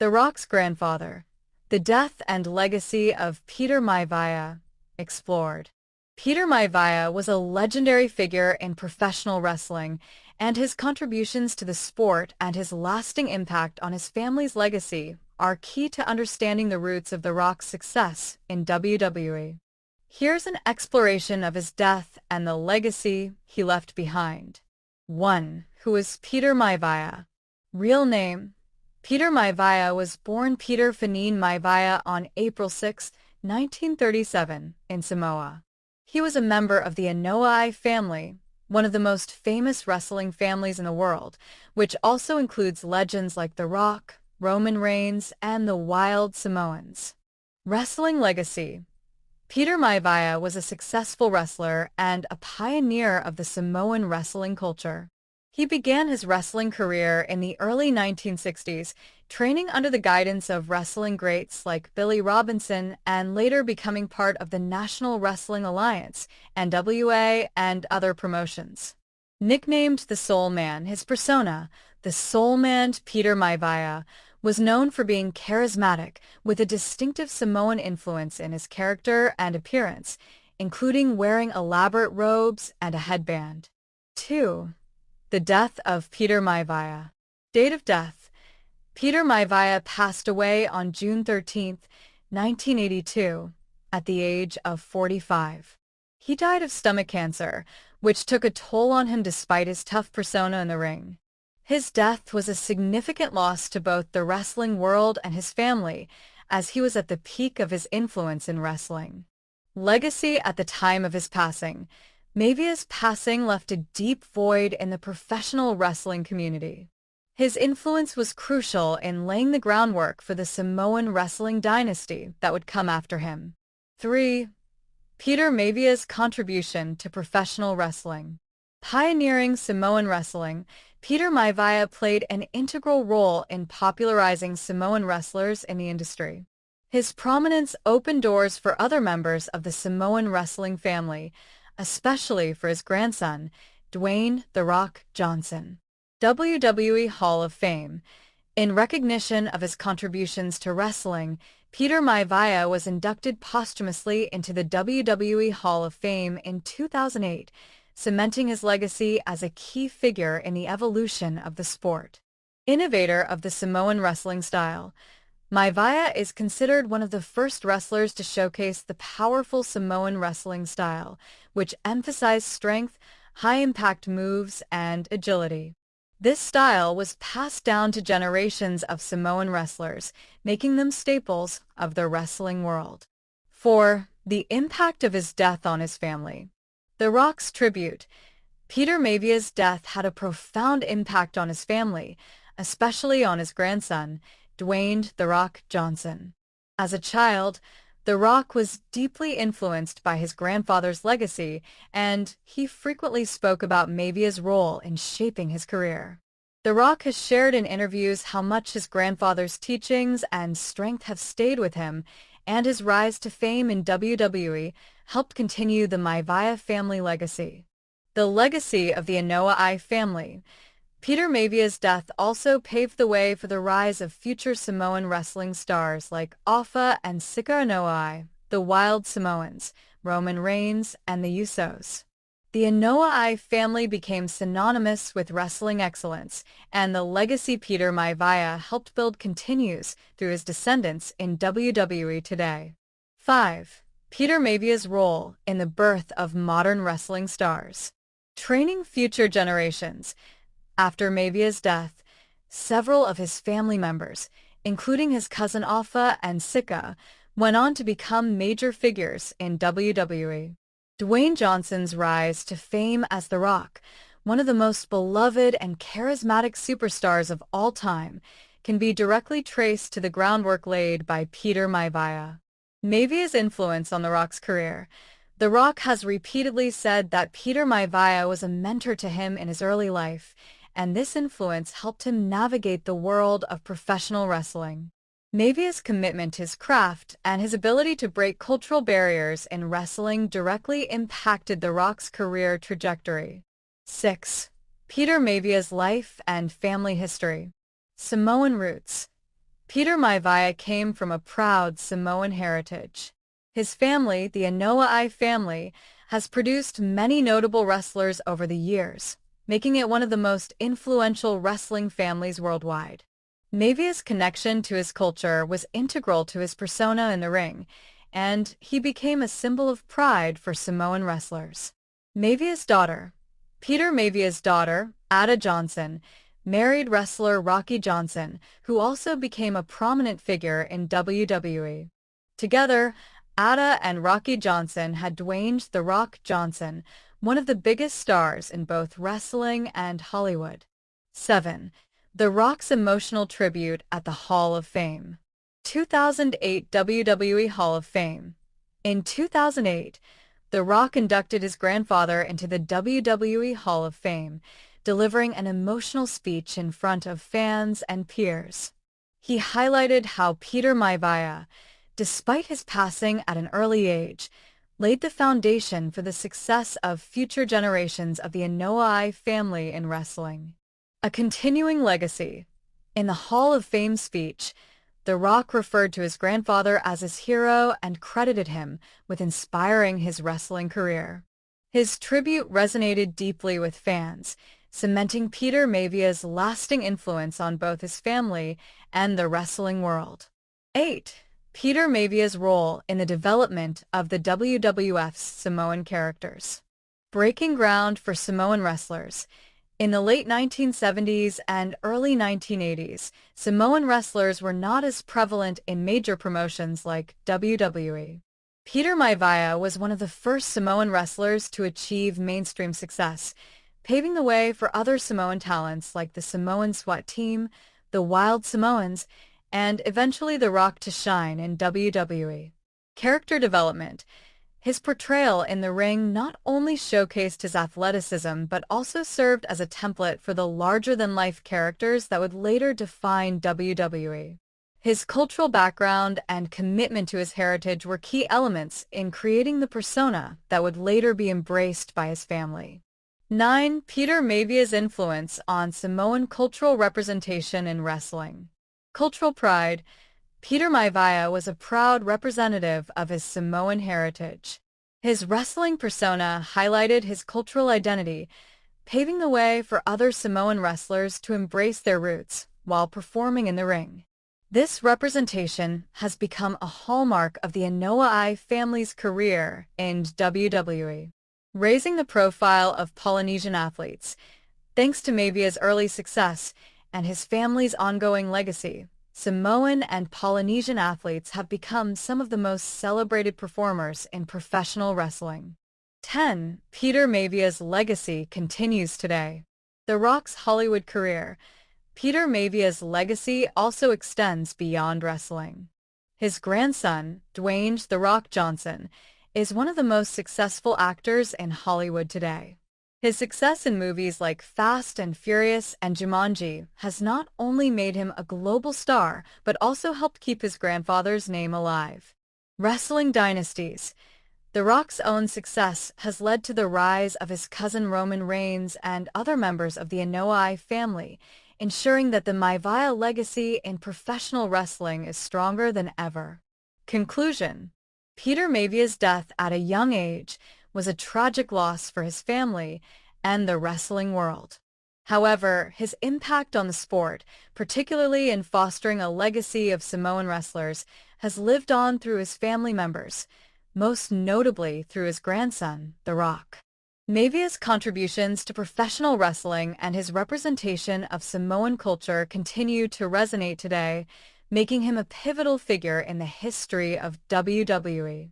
The Rock's grandfather. The death and legacy of Peter Maivia, explored. Peter Maivia was a legendary figure in professional wrestling, and his contributions to the sport and his lasting impact on his family's legacy are key to understanding the roots of The Rock's success in WWE. Here's an exploration of his death and the legacy he left behind. 1. Who is Peter Maivia? Real name: Peter Maivia was born Peter Maivia on April 6, 1937, in Samoa. He was a member of the Anoa'i family, one of the most famous wrestling families in the world, which also includes legends like The Rock, Roman Reigns, and the Wild Samoans. Wrestling legacy: Peter Maivia was a successful wrestler and a pioneer of the Samoan wrestling culture. He began his wrestling career in the early 1960s, training under the guidance of wrestling greats like Billy Robinson and later becoming part of the National Wrestling Alliance, NWA, and other promotions. Nicknamed the Soul Man, his persona, the Soul Man Peter Maivia, was known for being charismatic with a distinctive Samoan influence in his character and appearance, including wearing elaborate robes and a headband. 2. The death of Peter Maivia. Date of death: Peter Maivia passed away on June 13, 1982, at the age of 45. He died of stomach cancer, which took a toll on him despite his tough persona in the ring. His death was a significant loss to both the wrestling world and his family, as he was at the peak of his influence in wrestling. Legacy at the time of his passing: Maivia's passing left a deep void in the professional wrestling community. His influence was crucial in laying the groundwork for the Samoan wrestling dynasty that would come after him. 3. Peter Maivia's contribution to professional wrestling. Pioneering Samoan wrestling, Peter Maivia played an integral role in popularizing Samoan wrestlers in the industry. His prominence opened doors for other members of the Samoan wrestling family, especially for his grandson, Dwayne "The Rock" Johnson. WWE Hall of Fame. In recognition of his contributions to wrestling, Peter Maivia was inducted posthumously into the WWE Hall of Fame in 2008, cementing his legacy as a key figure in the evolution of the sport. Innovator of the Samoan wrestling style, Maivia is considered one of the first wrestlers to showcase the powerful Samoan wrestling style, which emphasized strength, high-impact moves, and agility. This style was passed down to generations of Samoan wrestlers, making them staples of the wrestling world. 4. The impact of his death on his family. The Rock's tribute. Peter Maivia's death had a profound impact on his family, especially on his grandson, Dwayne "The Rock" Johnson. As a child, The Rock was deeply influenced by his grandfather's legacy, and he frequently spoke about Maivia's role in shaping his career. The Rock has shared in interviews how much his grandfather's teachings and strength have stayed with him, and his rise to fame in WWE helped continue the Maivia family legacy. The legacy of the Anoa'i family. Peter Maivia's death also paved the way for the rise of future Samoan wrestling stars like Afa and Sika Anoa'i, the Wild Samoans, Roman Reigns, and the Usos. The Anoa'i family became synonymous with wrestling excellence, and the legacy Peter Maivia helped build continues through his descendants in WWE today. 5. Peter Maivia's role in the birth of modern wrestling stars. Training future generations. After Maivia's death, several of his family members, including his cousin Afa and Sika, went on to become major figures in WWE. Dwayne Johnson's rise to fame as The Rock, one of the most beloved and charismatic superstars of all time, can be directly traced to the groundwork laid by Peter Maivia. Maivia's influence on The Rock's career. The Rock has repeatedly said that Peter Maivia was a mentor to him in his early life, and this influence helped him navigate the world of professional wrestling. Maivia's commitment to his craft and his ability to break cultural barriers in wrestling directly impacted The Rock's career trajectory. 6. Peter Maivia's life and family history. Samoan roots. Peter Maivia came from a proud Samoan heritage. His family, the Anoa'i family, has produced many notable wrestlers over the years, making it one of the most influential wrestling families worldwide. Maivia's connection to his culture was integral to his persona in the ring, and he became a symbol of pride for Samoan wrestlers. Maivia's daughter. Peter Maivia's daughter, Ada Johnson, married wrestler Rocky Johnson, who also became a prominent figure in WWE. Together, Ada and Rocky Johnson had Dwayne "The Rock" Johnson, one of the biggest stars in both wrestling and Hollywood. 7. The Rock's emotional tribute at the Hall of Fame. 2008 WWE Hall of Fame. In 2008, The Rock inducted his grandfather into the WWE Hall of Fame, delivering an emotional speech in front of fans and peers. He highlighted how Peter Maivia, despite his passing at an early age, laid the foundation for the success of future generations of the Anoa'i family in wrestling. A continuing legacy. In the Hall of Fame speech, The Rock referred to his grandfather as his hero and credited him with inspiring his wrestling career. His tribute resonated deeply with fans, cementing Peter Maivia's lasting influence on both his family and the wrestling world. 8. Peter Maivia's role in the development of the WWF's Samoan characters. Breaking ground for Samoan wrestlers. In the late 1970s and early 1980s, Samoan wrestlers were not as prevalent in major promotions like WWE. Peter Maivia was one of the first Samoan wrestlers to achieve mainstream success, paving the way for other Samoan talents like the Samoan SWAT team, the Wild Samoans, and eventually The Rock to shine in WWE. Character development. His portrayal in the ring not only showcased his athleticism but also served as a template for the larger-than-life characters that would later define WWE. His cultural background and commitment to his heritage were key elements in creating the persona that would later be embraced by his family. 9. Peter Maivia's influence on Samoan cultural representation in wrestling. Cultural pride. Peter Maivia was a proud representative of his Samoan heritage. His wrestling persona highlighted his cultural identity, paving the way for other Samoan wrestlers to embrace their roots while performing in the ring. This representation has become a hallmark of the Anoa'i family's career in WWE. Raising the profile of Polynesian athletes. Thanks to Maivia's early success and his family's ongoing legacy, Samoan and Polynesian athletes have become some of the most celebrated performers in professional wrestling. 10. Peter Maivia's legacy continues today. The Rock's Hollywood career. Peter Maivia's legacy also extends beyond wrestling. His grandson, Dwayne "The Rock" Johnson, is one of the most successful actors in Hollywood today. His success in movies like Fast and Furious and Jumanji has not only made him a global star, but also helped keep his grandfather's name alive. Wrestling dynasties. The Rock's own success has led to the rise of his cousin Roman Reigns and other members of the Anoa'i family, ensuring that the Maivia legacy in professional wrestling is stronger than ever. Conclusion. Peter Maivia's death at a young age was a tragic loss for his family and the wrestling world. However, his impact on the sport, particularly in fostering a legacy of Samoan wrestlers, has lived on through his family members, most notably through his grandson, The Rock. Maivia's contributions to professional wrestling and his representation of Samoan culture continue to resonate today, making him a pivotal figure in the history of WWE.